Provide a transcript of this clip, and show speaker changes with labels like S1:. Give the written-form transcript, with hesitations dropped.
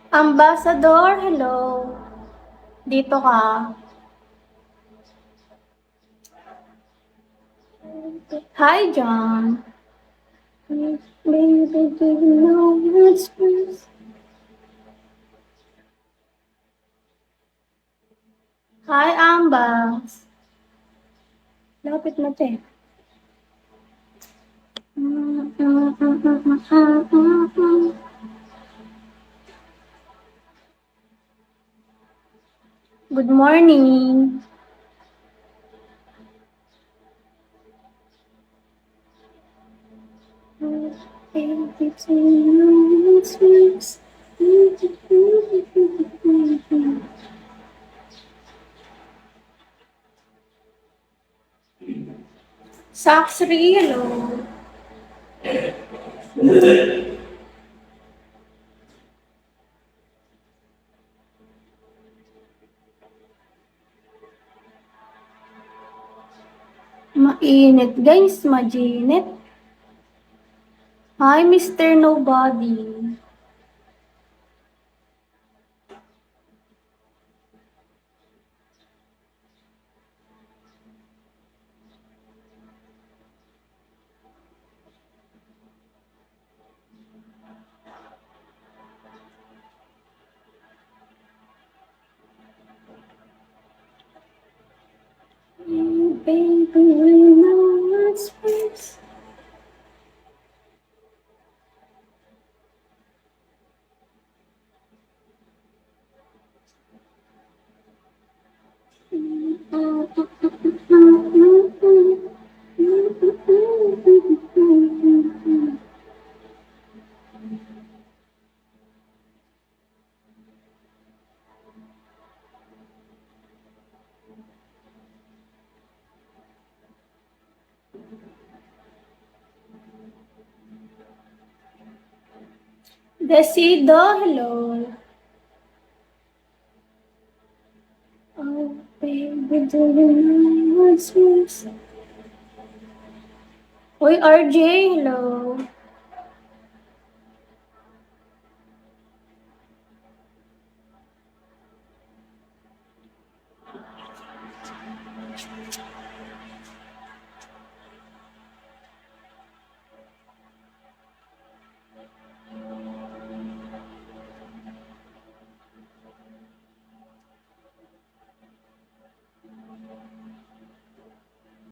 S1: Ambassador, hello. Dito ka. Hi, John. Baby, do you know what's first? Hi, Ambas. Lapit na, te. Good morning. Baby, do you know what's first? Saksri, hello. Mainit, guys. Majinit. Hi, Mr. Nobody. Baby, you know what's first? Decido, hello. Oh, baby, do you know what's first? Uy, RJ, hello.